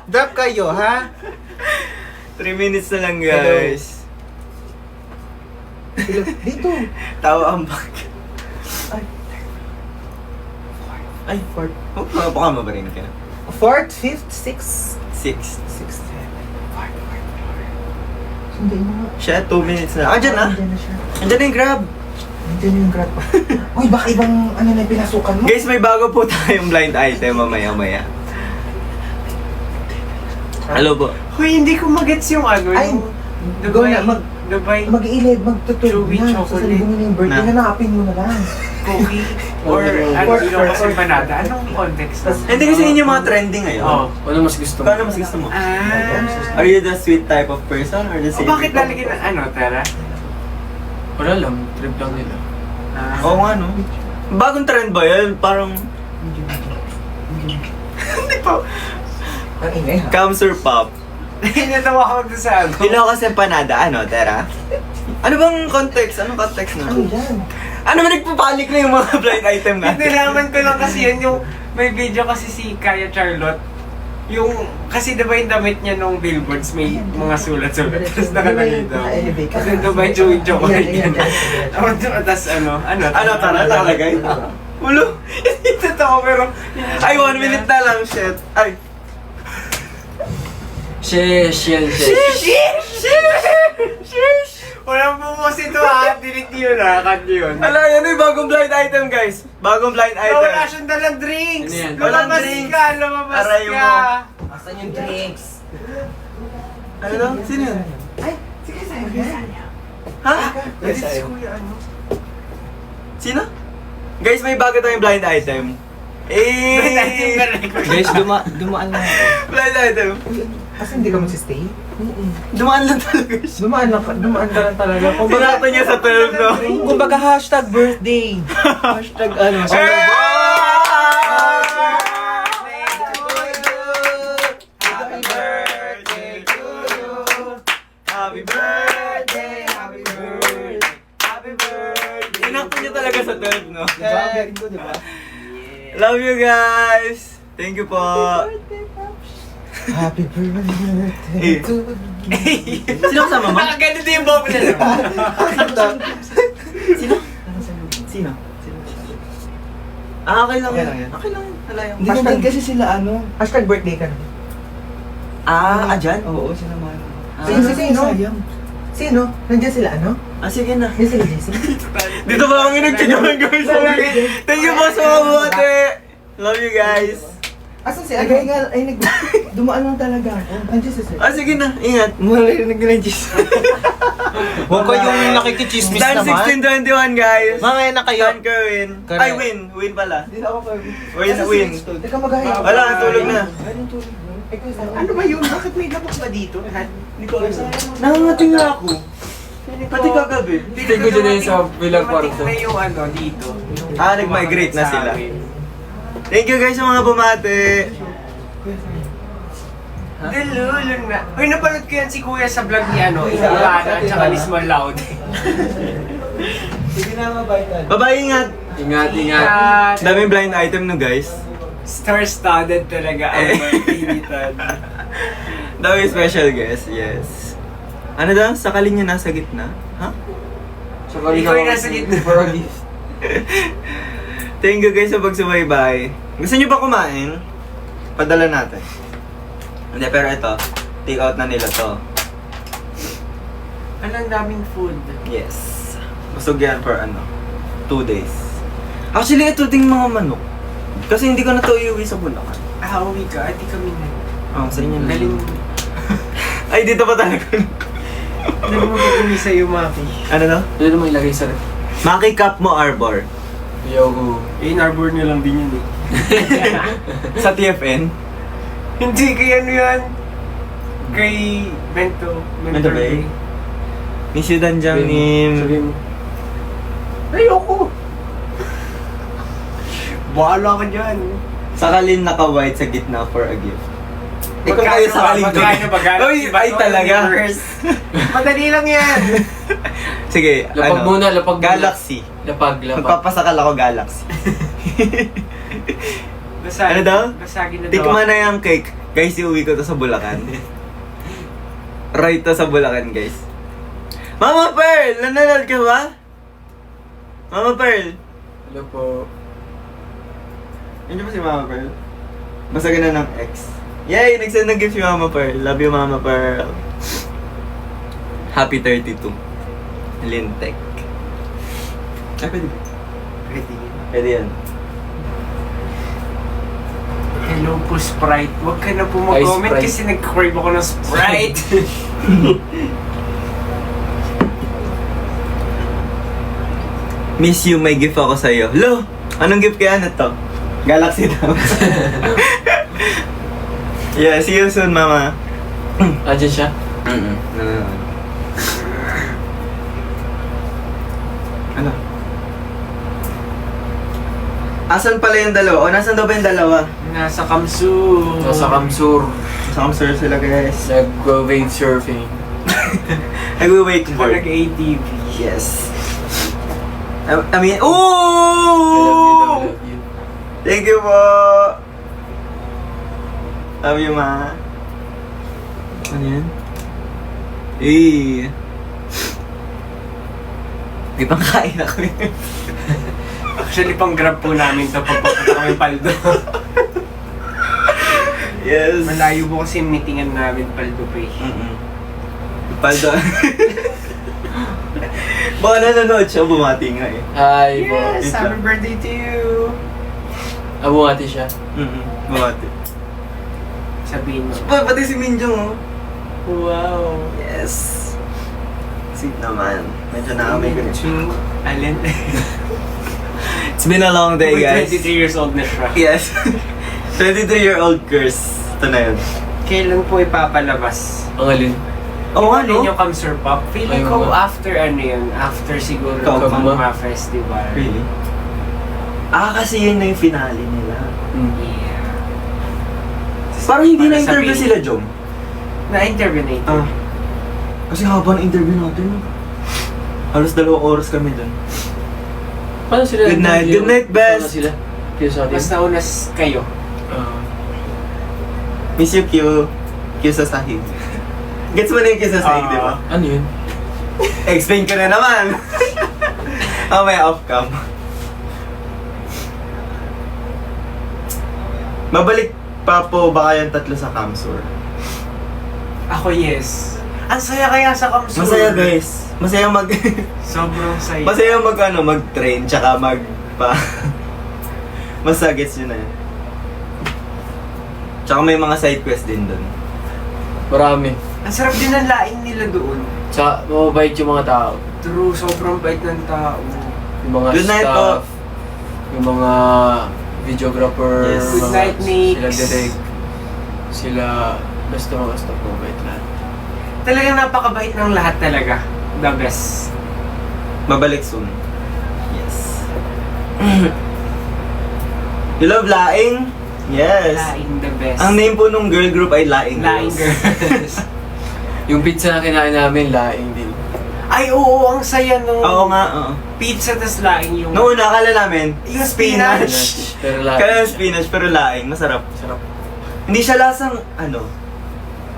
S3: Drop kayo, ha?
S1: 3 minutes na lang, guys.
S3: Dito.
S1: Tawa ang bag.
S3: Ay, fourth.
S1: Oh, baka mabarin ka.
S3: Fourth, fifth, sixth.
S1: 6.
S3: Sixth. Hindi mo nga.
S1: Siya, 2 minutes na. Diyan na.
S3: Andyan na siya.
S1: Andiyan na yung grab.
S3: Andyan yung grab. Uy, baka ibang ano na yung pinasukan mo.
S1: Guys, may bago po tayong blind item mamaya-maya. Hello po.
S2: Hoy, hindi ko magets yung ano.
S3: Ay,
S2: yung
S3: go na,
S2: Dubai
S3: mag-iilid, magtutulog
S2: Chewy
S3: na.
S2: chocolate.
S3: Sasalubungin mo yung birthday,
S1: Na.
S3: hanapin mo na lang.
S2: cookie. Or ano,
S3: Or-
S2: yung kasi panada. Anong context?
S1: Hindi kasi yun yung mga trending ngayon.
S2: Oh.
S4: Ano mas gusto mo?
S1: Paano mas gusto mo?
S2: Ah.
S1: Are you the sweet type of person or the
S2: O
S1: savory
S2: bakit
S1: type?
S2: lalagyan ng ano, Tara?
S4: Wala lang, trip lang nila.
S1: Oo nga no. Bagong trend ba yan? Parang
S2: Hindi pa.
S3: Ang ingay ha.
S1: Kamsur Pop.
S2: Natawa ko doon sa ano.
S1: Hilaw kasi panada, ano, Tera? Ano bang context? Anong context na?
S3: Ano yan?
S1: Ano ba nagpapalik na yung mga blind item natin?
S2: Nalaman ko lang kasi yun yung may video kasi si Kaya Charlotte. Yung, kasi diba yung damit niya nung billboards may mga sulat-sulat. Tapos nakalagay daw.
S3: Naka-elevate ka.
S2: Kasi diba yung chewing chocolate
S3: Ayan,
S2: yan.
S3: ayan.
S2: Tapos ano?
S1: Ano, Tara? Nakalagay? Ulo?
S2: Hindi totoo pero...
S1: Ay, 1 minute na lang, shit. Ay.
S4: Sheesh, yan, sheesh.
S2: Walang bumos ito ha. Delete yun ha. Cut yun.
S1: Ala, yan yung bagong blind item, guys. Bagong blind item.
S2: Wala siyang dalang drinks.
S4: Ano yan?
S1: Walang
S2: Lumabas
S1: drinks.
S2: ka. Lumabas
S1: Aray
S2: ka.
S1: mo.
S3: Asan yung drinks?
S1: Ano daw? Sino yun?
S3: Ay, sige sa'yo yan.
S1: Ha?
S2: This is kuya ano.
S1: Sino? Guys, may bago tayong blind item.
S2: Blind item ka record.
S1: Guys, dumaan lang ako. Blind item.
S3: Kasi hindi ka magsistay?
S1: Dumaan lang talaga siya.
S3: Dumaan ka lang talaga.
S1: Sinata niya sa 12, no?
S3: Kumbaga hashtag birthday.
S1: Hashtag ano? Happy birthday to you. Happy birthday, happy birthday, happy birthday. Inakto niya talaga sa 12, no?
S3: Galing ko, diba?
S1: Love you guys! Thank you po!
S3: Happy birthday to you.
S1: Sino kasama mo?
S2: Nakagano din yung bob nila.
S1: Sino? Sino? Ah, okay lang
S3: Okay
S1: yan.
S3: lang yan.
S1: Okay lang yan. Wala yung...
S5: Hindi naman kasi sila ano.
S3: Hashtag birthday ka na.
S1: Dyan?
S5: Oo, sila man.
S3: Sino?
S5: Sayang.
S3: Sino? Nandiyan sila ano?
S1: Sige na.
S3: Nandiyan sila Jason?
S1: Dito ba kami nagtsinyaman guys? Thank you po sa mga buwate! Love you guys!
S3: Asan si
S5: Ay, nga, ay, dumaan lang talaga ako. Andiyan sa sir.
S1: Sige na, ingat.
S5: Marinig na yung Diyos.
S3: Huwag kayong nakikichismis
S1: Stan
S3: naman.
S1: 1621 guys!
S3: Mga na kayo.
S1: Stan Kerwin.
S3: Correct.
S1: Ay, win pala.
S5: Hindi na ako pa.
S1: Win.
S5: Teka, mag-ahaya.
S1: Wala, tulog na.
S5: Anong tulog mo?
S3: Ano ba yun? Bakit may labas ba dito?
S5: Hindi ko alam.
S1: Nangangating nga ako. Pati kagabi.
S4: Stay ko dyan yun sa Villa Cuarto.
S2: Dumating na yung ano dito.
S1: Nag-migrate na
S2: Sa
S1: sila.
S2: amin.
S1: Thank you guys sa mga bumate.
S2: Delulun na. Uy, napanood ko yan si Kuya sa vlog ni ano, Ilana at saka Lismon Loud.
S5: Sige na, mabaitan.
S1: Bye-bye, ingat.
S4: Ingat.
S1: Daming blind item no guys.
S2: Star-studded talaga ang pinitan.
S1: Daming special guest, yes. Ano daw? Sakalin niya nasa gitna? Ha?
S4: Saka
S2: Ikaw yung nasa gitna.
S4: For a gift.
S1: Thank you guys sa pagsubaybay. Gusto niyo ba kumain? Padala natin. Hindi, pero ito. Take out na nila to.
S2: Ang daming food.
S1: Yes. Busog yan for 2 days. Actually, ito ding mga manok. Kasi hindi ko na to iuwi sa Bulacan.
S2: Uwi ka, di kami na.
S1: Sa inyo na.
S2: Galing.
S1: Ay, dito pa talaga.
S2: Galing mo gagawin sa'yo, Maki.
S1: Ano to?
S4: Pwede mo ilagay sa rep.
S1: Maki Cup mo Arbor.
S4: Yo.
S2: In-arbor niyo lang din yun eh.
S1: Sa TFN.
S2: Hindi, kay ano yan? Kay Bento.
S1: Bento Bay? Ni si Danjang ni...
S4: Sabihin mo.
S2: Ayoko! Bahala ka dyan.
S1: Sakalin naka-white sa gitna for a gift. Ikaw
S2: Magkano
S1: kayo
S2: ba?
S1: sakalin ko.
S2: Magkano?
S1: Uy, ay talaga.
S2: Madali lang yan.
S1: Sige,
S4: Lapag muna, lapag muna.
S1: Galaxy.
S4: Lapag.
S1: Magpapasakal ako Galaxy.
S2: Basagin,
S1: Ano daw?
S2: Basagin na daw.
S1: Tikman na yung cake. Guys, iuwi ko to sa Bulacan. Right to sa Bulacan, guys. Mama Pearl! Nanonood ka ba? Mama Pearl!
S4: Hello po.
S1: Yun ba si Mama Pearl? Basagin na ng X. Yay! Nagsend ng gift si Mama Pearl. Love you, Mama Pearl. Happy 32. Lintek. Ay, pwede ba?
S2: Ready.
S1: Pwede yan.
S2: Hello po, Sprite. Huwag ka na po
S4: Ay,
S2: mag-comment
S4: Sprite.
S2: kasi nag-crave ako ng Sprite.
S1: Miss you, may gift ako sa'yo. Lo! Anong gift kaya na to? Galaxy daw. Yeah, see you soon, Mama.
S4: Andiyan siya?
S1: Ano? Asan pala yung dalawa? O, nasan daw ba yung dalawa?
S2: Nasa Kamsu.
S4: Nasa Kamsur.
S1: Sa sir sila, guys.
S4: Nag-wave surfing.
S1: Nag-wakeboard.
S2: Nag-ATV.
S1: Yes. I mean,
S4: I love you,
S1: ooh!
S4: love you.
S1: Thank you po! Love you, Ma. Ano yan? Eh. May pangkain ako yun.
S2: Actually, pang-grab po namin ito pagpapunta kami Paldo.
S1: Yes.
S2: Malayo po kasi yung meetingan namin Paldo pa eh.
S1: Paldo. Baka nanonood siya, bumati nga eh.
S4: Hi po.
S2: Yes, happy birthday to you!
S4: Abungati siya.
S1: Bumati.
S2: Sabihin mo.
S1: Pati si Minjong, oh.
S2: Wow!
S1: Yes. Sweet naman. Medyo na kami ganun.
S2: To Alin.
S1: It's been a long day, guys.
S2: 23 years old na siya.
S1: Yes. 23-year-old curse. Ito na yun.
S2: Kailan po ipapalabas?
S4: Ang alin?
S1: Oo nga,
S2: Ano
S1: no?
S2: yung Kamsur Pop? Feeling
S4: Ayun
S2: ko
S4: nga.
S2: after ano yun, after siguro
S1: Kogma.
S2: Kogma Festival.
S1: Really? Kasi yun na yung finale nila.
S2: Yeah.
S1: Parang hindi
S2: Para
S1: na-interview
S2: sabihin-
S1: sila, Jom.
S2: Na-interview na ito.
S1: Kasi haba ng interview natin. Halos 2 oras kami dun.
S4: Paano sila?
S1: Good night. Good night, best.
S4: Paano sila? Kaya sa atin?
S2: Mas naunas kayo.
S1: Miss you, Q. Q sa sahig. Gets mo na yung Q sa sahig, di ba?
S4: Ano yun?
S1: Explain ko na naman. May off-cam. Mabalik pa po ba kayong 3 sa Kamsur?
S2: Ako yes. Ang saya kaya sa Kamsur.
S1: Masaya, guys. Masaya
S2: Sobrang saya.
S1: Masaya mag-train, tsaka Basta gets nyo na yun. Tsaka may mga side quest din doon.
S4: Marami.
S2: Ang sarap din ng laing nila doon.
S4: Tsaka, mababait yung mga tao.
S2: True, sobrang bait ng tao.
S4: Yung mga
S1: Good night,
S4: staff. Yung mga videographer.
S1: Yes.
S2: Good
S4: mga-
S2: night, Nix.
S4: Sila direct. Sila, basta mga staff, mabait lahat.
S2: Talagang napakabait ng lahat talaga. The best.
S1: Mabalik soon. Yes. You love Laing? Yes.
S2: Laing the best.
S1: Ang name po nung girl group ay Laing
S2: Laing
S1: Girls.
S2: girls.
S4: Yung pizza na kinain namin, laing din.
S2: Ay, oo, ang saya nung
S1: Oo nga, oo.
S2: pizza tas laing yung...
S1: Noong una, akala namin,
S2: Yung spinach.
S4: Pero laing.
S1: Kaya spinach, pero laing. Masarap.
S4: Sarap.
S1: Hindi siya lasang,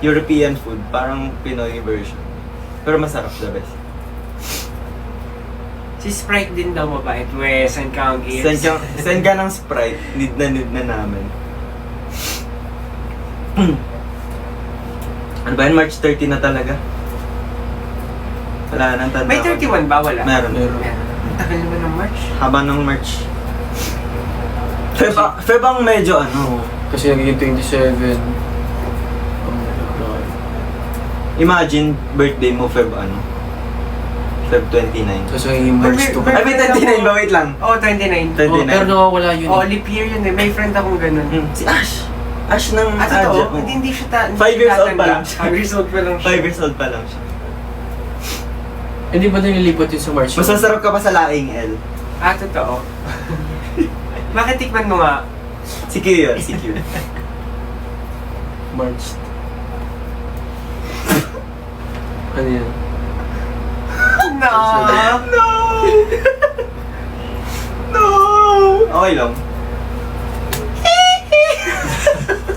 S1: European food. Parang Pinoy version. Pero masarap, the best.
S2: Si Sprite din daw mabait. We, saan ka ang ears?
S1: Send ka ng Sprite. Need na namin. Ano ba yun? March 30 na talaga. Wala nang tanda.
S2: May
S1: ko.
S2: 31 ba? Wala?
S1: Meron.
S4: Meron.
S2: Ang tagal naman ng March.
S1: Haba ng March. Feb ang medyo
S4: Kasi nagiging 27.
S1: Imagine birthday mo Feb Feb 29.
S4: Tapos magiging March 2.
S1: Ay, may 29 ba? Wait lang.
S2: Oo, 29.
S1: 29.
S4: Oh, pero nawawala yun.
S2: Oo, leap year yun eh. May friend akong ganun.
S1: Si Ash. Ash ng
S2: Ah, totoo?
S1: Adja.
S2: Hindi siya
S1: 5 years old pa lang siya.
S2: 5 years old pa lang siya.
S1: 5 years old pa lang siya.
S4: Hindi ba nililipot yun sa March?
S1: Mas masarap ka pa sa laing, L.
S2: Ah, totoo. Bakit tikman mo nga?
S1: Si Q yun, si Q.
S4: March. Ano yan?
S2: No!
S1: No! No! Okay lang.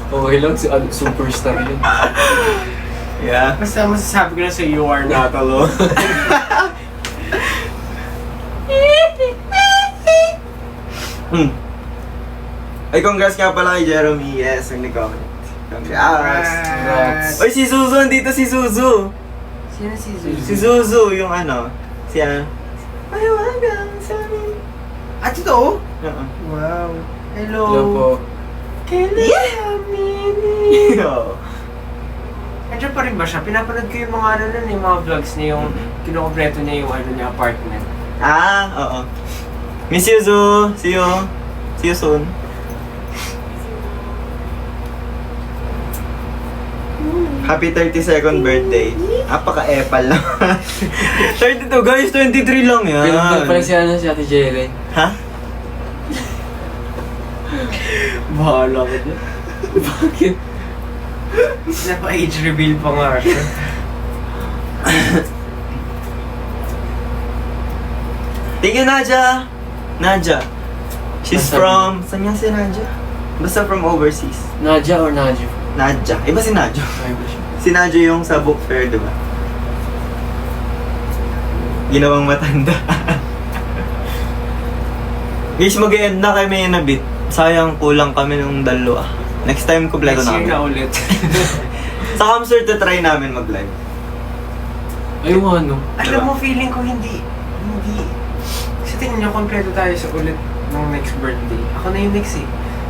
S4: Okay lang, superstar yun.
S1: Yeah.
S2: Basta masasabi ko na sa you are not alone.
S1: Ay, congrats nga pala kay Jeremy. Yes, ang nag-comment. Congrats.
S4: Congrats.
S1: Oy, si Zuzu, andito si Zuzu.
S2: Sino si Zuzu?
S1: Si Zuzu, yung siya. Mahiwagang sa amin.
S2: Ah, totoo?
S1: Oo.
S2: Wow. Hello.
S4: Hello po.
S2: Kailan
S1: Oo.
S2: Andiyan pa rin ba siya? Pinapanood ko yung mga nun, yung mga vlogs niya, yung kinukompleto niya yung niya apartment.
S1: Oo. Miss you, Zu. See you. See you soon. Happy 32nd birthday. Apaka-epal lang. 32 guys, 23 lang yan.
S4: Pinagpag pala si Ate Jere.
S1: Ha?
S4: Bahala ka dyan. Bakit?
S2: Napa-age reveal pa nga siya.
S1: Thank you, Nadia. Nadia. She's
S4: Basta-
S1: from... Saan nga si Nadia? Basta from overseas.
S4: Nadia or Nadia?
S1: Nadia. Iba si Nadia.
S4: Ay ba siya?
S1: Si Nadia yung sa book fair, di ba? Ginawang matanda. Guys, mag-end na kami na bit. Sayang, kulang kami ng 2. Next time, kompleto
S2: Next year
S1: namin.
S2: na ulit.
S1: Sa Hamster, try namin mag-live.
S4: Ay, ano?
S2: Alam mo, feeling ko hindi. Kasi tingnan nyo, kompleto tayo sa ulit ng next birthday. Ako na yung next eh.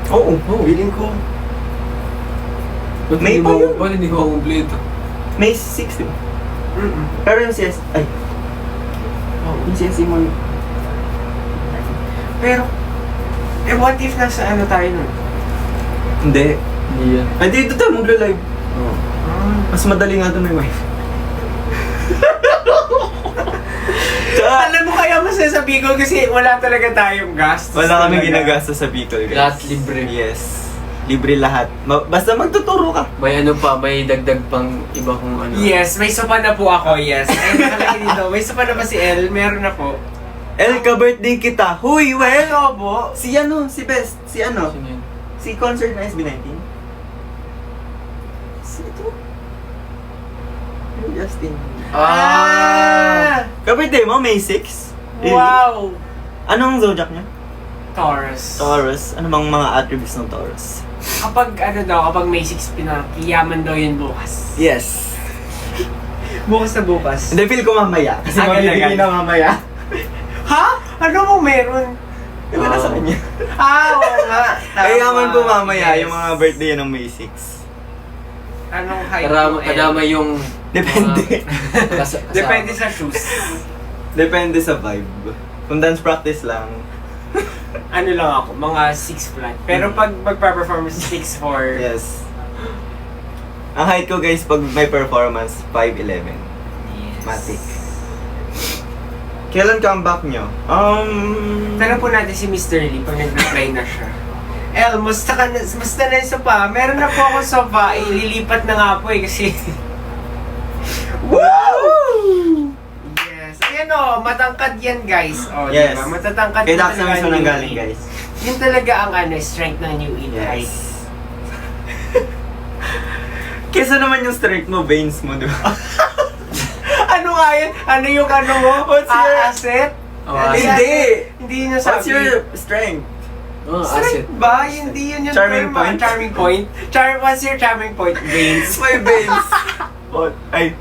S1: Oo, feeling ko.
S4: Ba't
S1: May
S4: hindi
S1: pa
S4: mo-
S1: yun.
S4: Ba't hindi ko kompleto?
S1: May 6, di ba?
S2: Mm-mm.
S1: Pero yung CS... Ay,
S2: Oh.
S1: yung CS mo...
S2: Pero, Eh, what if nasa ano tayo nun?
S1: Hindi.
S4: Hindi yan.
S1: Ay, dito tayo magla-live.
S4: Oo.
S1: Mas madali nga ito may wife. Tsaka,
S2: Alam mo kaya masaya sa Bicol kasi wala talaga tayong gastos.
S1: wala kami
S2: talaga.
S1: ginagastos sa Bicol, guys.
S4: Lahat libre.
S1: Yes. Libre lahat. Basta magtuturo ka.
S4: May ano pa, may dagdag pang iba kung ano.
S2: Yes, may sopa na po ako, yes. Ay, nakalagay dito. May sopa na ba si El? Meron na po.
S1: El, ka-birthday kita. Huy, well.
S2: Ano po?
S1: Si ano, si Best. Si ano?
S4: Sino yun?
S1: Si concert na SB19. Si ito. Justin. Ka-birthday mo, May 6?
S2: Wow!
S1: Anong zodiac niya?
S2: Taurus.
S1: Taurus. Ano bang mga attributes ng Taurus?
S2: Kapag ano daw, kapag May 6 pinakiyaman daw yun bukas.
S1: Yes.
S2: Bukas na bukas.
S1: Hindi, feel ko mamaya. Kasi
S2: Agad-agad.
S1: mabibigay na mamaya.
S2: Ha? Ano mo meron?
S1: Ito na sa kanya.
S2: Oo nga.
S1: Ay, yaman po mamaya
S2: Yes.
S1: yung mga birthday ng May 6.
S2: Anong height
S4: Karama,
S2: mo, El?
S4: kadama yung...
S1: Depende.
S2: Depende sa shoes.
S1: Depende sa vibe. Kung dance practice lang,
S2: Ano lang ako, mga 6 flat. Pero pag magpa-perform 6'4".
S1: yes. Ang height ko guys, pag may performance, 5'11".
S2: Yes.
S1: Matic. Kailan comeback nyo?
S2: Tanong po natin si Mr. Lee pag nag-reply na siya. El, musta na yung sopa? Meron na po ako sopa. Ililipat na nga po kasi...
S1: Wow!
S2: Yes. Ayan o, matangkad yan guys. O,
S1: Yes.
S2: diba? Matatangkad
S1: Kaya
S2: na
S1: Dax na
S2: talaga
S1: mismo
S2: ang
S1: nang
S2: New
S1: galing
S2: Age.
S1: guys.
S2: Yun talaga ang strength ng New Age.
S1: Yes. Kesa naman yung strength mo, veins mo, di ba?
S2: Ano nga yun? Ano yung ano mo?
S1: What's your-
S2: asset?
S4: Oh,
S2: Hindi.
S1: Hindi!
S2: Hindi yun nasabi.
S1: What's your strength?
S4: Oh, asset.
S2: Strength ba? Hindi yun yung
S1: Charming
S2: term, ah.
S1: point?
S2: Charming point? What's your charming point? Veins.
S1: May veins! Oh, ay.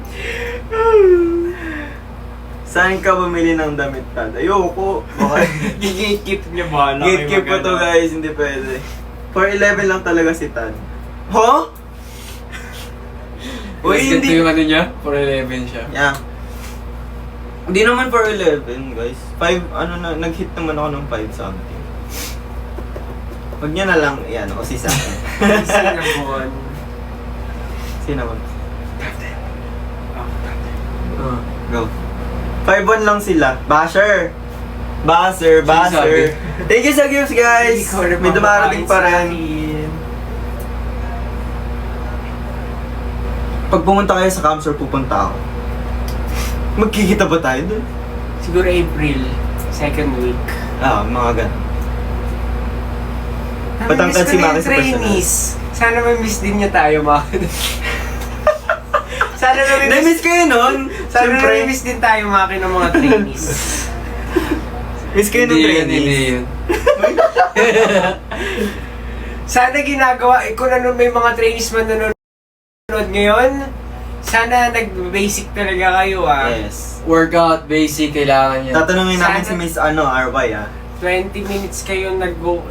S1: Saan ka bumili ng damit, Tad? Ayoko. Okay.
S2: Gigate niya ba?
S1: Gatekeep ko to guys, hindi pwede. 4'11 lang talaga si Tad. Huh? Uy,
S4: Mas ganito
S1: hindi.
S4: yung ano niya? 4'11 siya.
S1: Yeah. Hindi naman 4'11 guys. 5, ano na, nag-hit naman ako ng 5 something. Huwag niya na lang, yan, o si sa akin.
S2: Cinnamon.
S1: Cinnamon.
S4: Oh.
S1: Go. 5'1 lang sila. Basher! Basher! Basher! Thank you sa gifts guys! May dumarating pa rin. Pag pumunta kayo sa Camsor, pupunta ako. Magkikita ba tayo doon?
S2: Siguro April, second week.
S1: Mga ganun. Patangkad si Maki sa
S2: trainees. Sana may miss din niya tayo, Maki. Sana
S1: Na-miss kayo nun?
S2: Sana
S1: Siyempre.
S2: may miss din tayo, Maki, ng mga trainees.
S1: Miss kayo ng
S4: Hindi yun,
S1: trainees?
S4: hindi yun.
S2: Sana ginagawa, kung ano may mga trainees man nanonood ngayon, sana nag-basic talaga kayo
S1: Yes.
S4: Workout, basic, kailangan yan.
S1: Tatanungin namin si
S2: Sana-
S1: Miss RY
S2: 20 minutes kayo nag-jog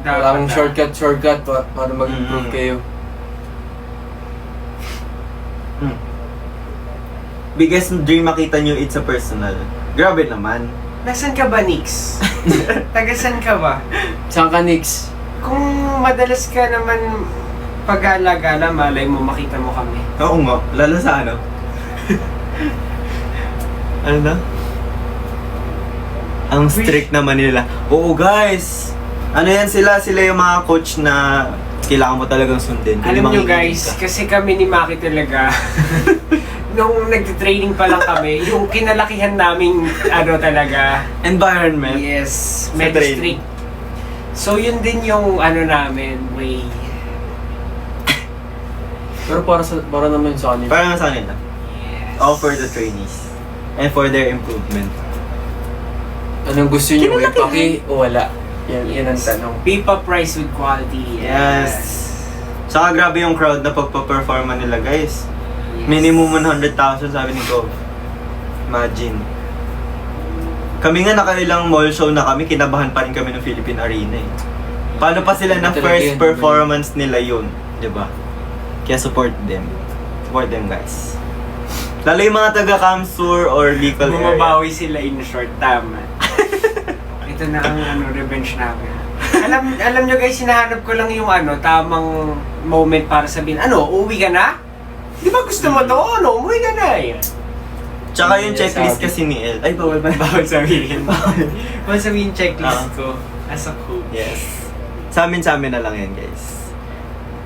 S2: dapat.
S4: Walang shortcut para mag-improve kayo.
S1: Biggest dream makita nyo, it's a personal. Grabe naman.
S2: Nasaan ka ba, Nix? Tagasan ka ba?
S4: Saan ka, Nix?
S2: Kung madalas ka naman pag-alagala, malay mo makita mo kami.
S1: Oo nga, lalo sa ano? Ano na? Ang strict naman nila. Oo guys! Ano yan sila? Sila yung mga coach na kailangan mo talagang sundin. Hindi
S2: Alam nyo
S1: makikinig
S2: guys,
S1: ka.
S2: kasi kami ni Maki talaga, nung nag-training pa lang kami, yung kinalakihan naming ano talaga,
S1: Environment.
S2: yes,
S1: Sa
S2: medyo
S1: training.
S2: strict. So yun din yung ano namin, way.
S4: Pero para naman sa kanila.
S1: Parang sa kanila.
S2: Yes.
S1: All for the trainees. And for their improvement.
S4: Anong gusto niyo?
S2: Kinalaki
S4: Ipaki o wala? Yan ang tanong.
S2: Pipa price with quality.
S1: Yes. Saka grabe yung crowd na pagpa-performa nila guys. Minimum 100,000 sabi ni Gov. Imagine. Kami nga nakailang mall show na kami, kinabahan pa rin kami ng Philippine Arena eh. Paano pa sila na
S4: Talaga
S1: first
S4: yun,
S1: performance nila yun? Diba? Kaya support them. Support them guys. Lalo yung mga taga Camsur or Bicol area.
S2: Bumabawi sila in short, tama. Ito ito na ang revenge namin. Alam nyo guys, hinahanap ko lang yung tamang moment para sabihin, uuwi ka na? Di ba gusto mo to? Umuwi ka na eh.
S1: Tsaka yung
S2: Yes,
S1: checklist
S2: sabi.
S1: kasi ni El. Ay, bawal ba?
S2: Bawal sabihin. Bawal sabihin checklist ko as a coach.
S1: Yes. Sa amin na lang yan, guys.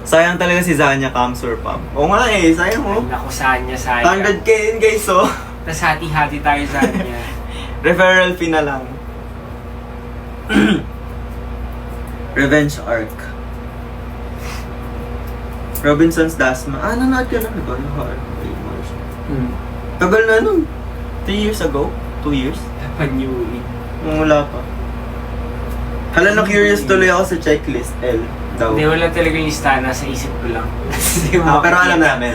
S1: Sayang talaga si Zanya Kamsur Pam. Oo nga eh, sayang mo.
S2: Naku, Sanya, sayang.
S1: 100k yun, guys, oh.
S2: Tapos hati-hati tayo sa kanya.
S1: Referral fee na lang. Revenge Arc. Robinson's Dasma. Nanood ka na, di ba? Yung horror. Tagal na nun. 3 years ago? 2 years?
S2: Panyuin.
S1: Wala pa. Hala, na-curious tuloy ako sa checklist, L. Daw.
S2: Hindi, wala talaga yung listana sa isip ko lang.
S1: Pero alam namin.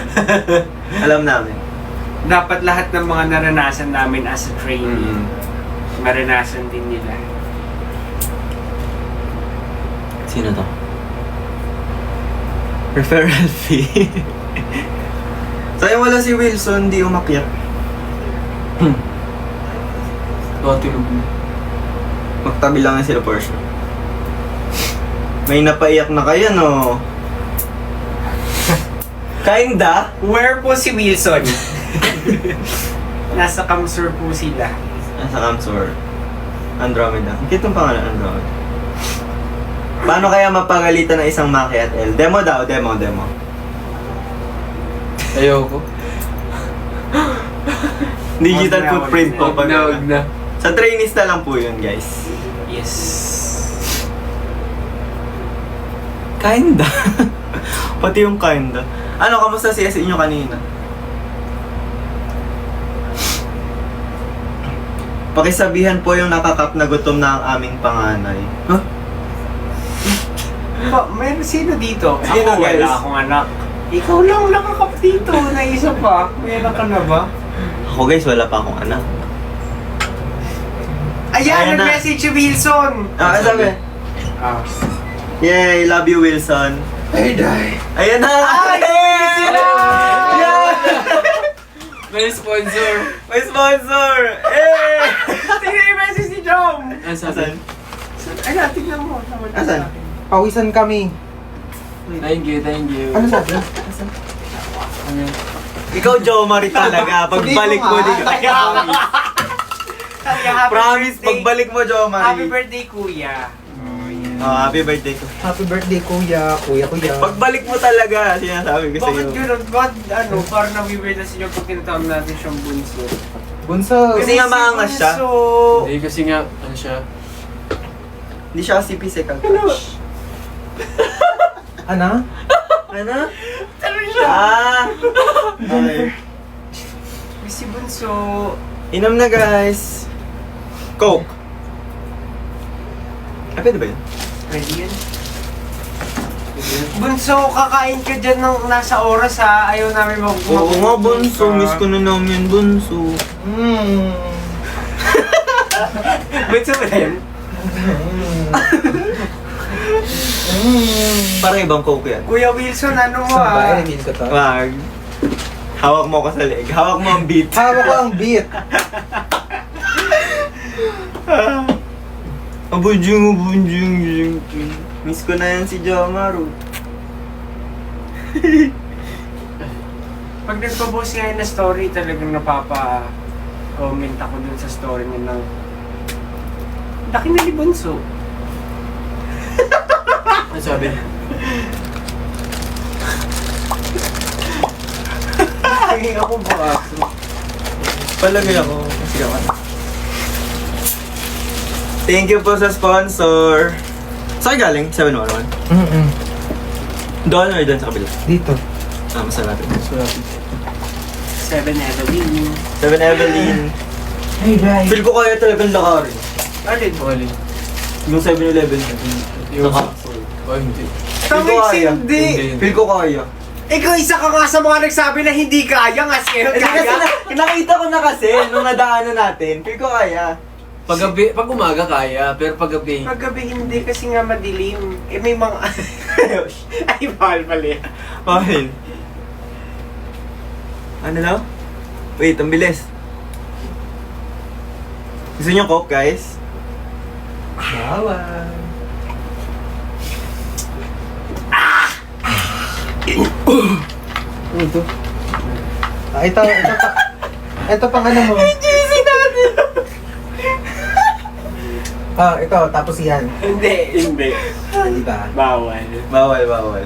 S1: Alam namin.
S2: Dapat lahat ng mga naranasan namin as a trainee, maranasan din nila.
S1: Sino to? Referral fee. Sayang wala si Wilson, di umakyat.
S4: Tulog na.
S1: Magtabi lang sila Porsche. May napaiyak na kayo, no? Kinda?
S2: Where po si Wilson? Nasa Kamsur po sila.
S1: Nasa Kamsur. Andromeda. Ang cute ng pangalan, Andromeda. Paano kaya mapagalitan ng isang Maki at L? Demo daw, demo.
S4: Ayoko.
S1: Digital
S2: Wag na,
S1: footprint
S2: wag
S1: po.
S4: Huwag na, huwag na.
S1: Sa trainees na lang po yun, guys.
S2: Yes.
S1: Kinda. Pati yung kinda. Ano, kamusta siya sa inyo kanina? Pakisabihan po yung nakakap na gutom na ang aming panganay. Huh?
S2: Sino dito?
S1: Sino,
S2: Ako,
S1: guys?
S2: wala akong anak. Ikaw lang nakakap dito. Naisa pa. May anak ka na ba?
S1: Ako guys, wala pa akong anak. Ayan
S2: Ayan,
S1: na.
S2: nag-message si Wilson.
S1: Sabi.
S2: Ah.
S1: Yay, love you Wilson.
S3: Hey, die.
S1: Ayan na!
S2: Ay!
S1: Yeah!
S4: May sponsor.
S1: May sponsor! Eh!
S2: Tingnan yung message ni Jom.
S1: Asan?
S2: Ay, tingnan mo.
S1: Asan?
S3: Pawisan kami.
S4: Thank you.
S3: Ano sabi?
S4: Ano?
S1: Ikaw, Jomari talaga. Pagbalik mo
S3: Sabihin
S1: dito.
S3: mo nga.
S1: Promise, pagbalik mo, Jomari.
S2: Happy birthday, kuya.
S1: Oh, happy birthday ko.
S3: Happy birthday, kuya. Kuya.
S1: Pagbalik mo talaga, sinasabi ko
S2: Bakit
S1: sa'yo.
S2: yun? Parang nabibigay na siya pag tinatawag natin siyang bunso.
S3: Bunso.
S1: Kasi nga maangas siya.
S2: Bunso.
S4: Hindi kasi nga, ano siya?
S1: Hindi siya kasi physical
S2: Ano?
S1: touch.
S3: Ano?
S1: Ano?
S2: Ano siya?
S1: Okay.
S2: Si bunso.
S1: Inom na, guys. Coke. Pwede ba yun?
S2: Pwede yun. Bunso, kakain ka dyan ng nasa oras ha. Ayaw namin
S1: Oo nga, bunso. Miss ko na namin, bunso.
S2: Bunso ba yun?
S1: Parang ibang Coke yan.
S2: Kuya Wilson, ano mo
S3: Saan ba?
S2: ha?
S3: Ilagin ko to.
S1: Wag. Hawak mo ko sa leg. Hawak mo ang beat.
S3: Hawak ko ang beat.
S1: Abunjung. Miss ko na yan si Jomaru.
S2: Pag nagpo-post nga yun na story, talagang napapa-comment ako dun sa story niya ng laki na ni Bunso.
S4: Ano sabi?
S2: Lagi ako ba?
S1: Palagay ako. Kasi gawan. Thank you po sa sponsor. Saan galing? 711? Doon or doon sa kabila?
S3: Dito.
S1: Masarap.
S2: 7 Evelyn.
S1: 7 Evelyn.
S3: Hey, guys.
S1: Feel ko kaya talagang lakarin.
S2: Alin?
S4: Alin?
S1: Yung 7-Eleven.
S4: Yung-
S1: Saka.
S4: Oh, hindi.
S1: Feel ko kaya.
S2: hindi.
S1: Feel ko kaya.
S2: Ikaw isa ka nga sa mga nagsabi na hindi kaya nga sa'yo
S1: Kasi
S2: kaya.
S1: nakita ko na kasi nung nadaanan natin. Feel ko kaya.
S4: Pag umaga kaya, pero paggabi.
S2: Paggabi hindi kasi nga madilim. Eh may mga... Ay, bawal pala yan.
S1: Fine. Ano daw? Wait, ang bilis. Gusto niyo Coke, guys?
S3: Bawal.
S4: Ano to?
S3: Ito pa. Ito pang ano mo. Ito, tapos yan.
S2: Hindi.
S3: Di ba?
S2: Bawal.
S1: Bawal.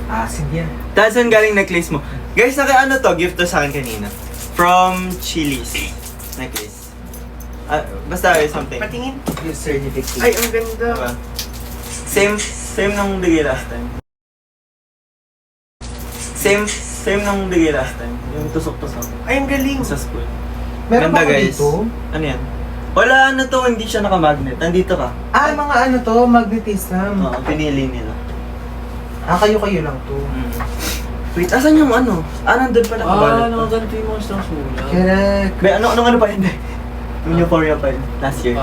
S3: Acid yan.
S1: Tapos saan galing necklace mo? Guys, ano to? Gift to sa akin kanina. From Chili's. Necklace. Basta something.
S2: Patingin.
S3: Yung certificate.
S2: Ay, ang ganda.
S1: Diba? Same nung bigay last time. Same nung bigay last time. Yung tusok-tusok.
S2: Ay, ang galing.
S1: Sa school.
S3: Meron
S1: Ganda,
S3: ba ako
S1: guys.
S3: dito?
S1: Ano yan? Wala to, hindi siya nakamagnet. Nandito ka.
S3: Mga ano to, magnetism.
S1: Oo, pinili nila.
S3: Kayo-kayo lang to.
S1: Wait, asan yung ano? Nandun pa nakabalot pa.
S4: Nakaganto yung mga stang sulat.
S3: Correct.
S1: Be, ano pa yun? Yung euphoria pa yun. Last year.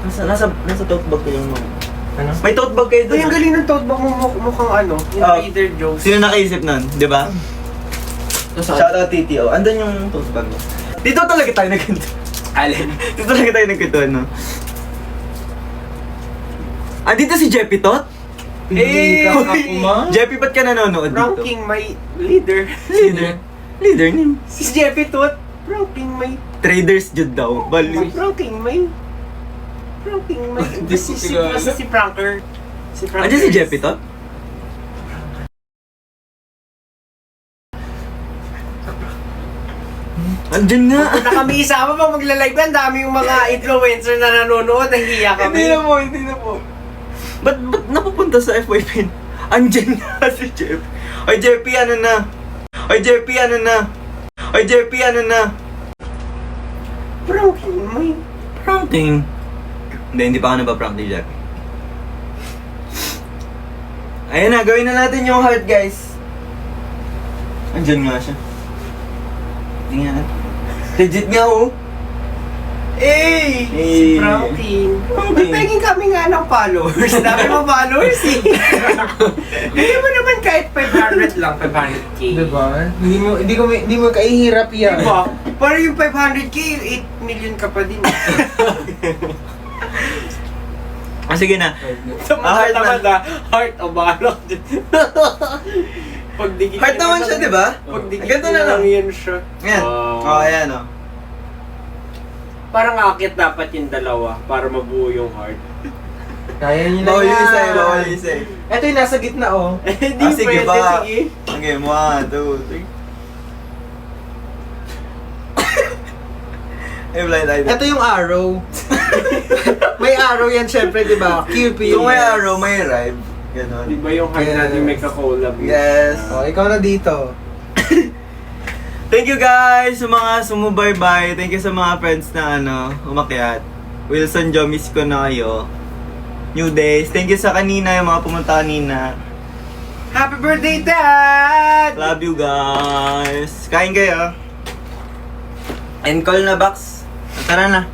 S1: Nasa tote bag ko yung mga.
S3: Ano?
S1: May tote bag kayo
S2: Ay,
S1: doon.
S2: ang galing ng tote bag mo mukhang ano, yung Trader Joe's.
S1: Sino nakaisip nun? Di ba?
S4: Nasaan?
S1: Shoutout TTO. Andun yung tote bag mo. Dito talaga tayo nagkento.
S2: Alin?
S1: Dito talaga tayo nagkento, no? Andito si Jeppy Tot?
S3: Pili ka ako, ma.
S1: Jeppy, ba't ka nanonood dito?
S2: Ranking my leader.
S1: Leader niyo.
S2: Si Jeffy Tot. Ranking my...
S1: Traders Jude daw. Bali.
S2: Ranking my...
S4: Hindi ko siguro.
S2: Basta si Pranker. Si Pranker.
S1: Andiyan si Jeppy Tot? Andiyan nga.
S2: Punta kami isama pag magla-live yan. Dami yung mga influencer na nanonood. Nahiya kami.
S1: Hindi na po. Ba't napupunta sa FYP? Andiyan nga si Jeff. Oy, Jeppy, ano na?
S2: Ranking my...
S1: Prompting. Hindi pa ako nabaprank ni Jeppy. Ayun na, gawin na natin yung heart, guys. Andiyan nga siya. Tingnan natin. Legit nga, oh.
S2: Eh! Si Ranking. Pagpeging kami nga ng followers. Dami mo followers eh. Hindi mo naman kahit 500 lang, 500k.
S3: Diba? Hindi mo kaihirap yan.
S2: Diba? Para yung 500k, 8 million ka pa din.
S1: Sige na.
S2: Sa mga
S1: Heart
S2: tamad heart o balak. Pagdikit
S1: Heart naman siya, di ba?
S2: Pagdikit
S1: Ganito na lang.
S2: yan siya.
S1: Ayan. Ayan, oh.
S2: Parang akit dapat yung dalawa para mabuo yung heart.
S3: Kaya niyo na
S1: Bawal yung isa,
S3: yan.
S1: bawal yung isa.
S3: Ito yung nasa gitna, oh.
S2: Hindi
S1: Sige
S2: pwede,
S1: ba?
S2: sige.
S1: Okay, 1, 2, 3. Blind item.
S3: Ito yung arrow. May arrow yan, syempre, di ba? Cupid.
S1: Kung may arrow, may rhyme. Ganon.
S2: Di ba yung heart
S3: Yes.
S2: natin may ka-collab?
S1: Yes.
S3: Oh, ikaw na dito.
S1: Thank you guys sa mga sumubaybay. Thank you sa mga friends na umakyat. Wilson Jo, miss ko na kayo. New Days. Thank you sa kanina, yung mga pumunta kanina.
S2: Happy birthday, Dad!
S1: Love you guys. Kain kayo. And call na box. Tara na.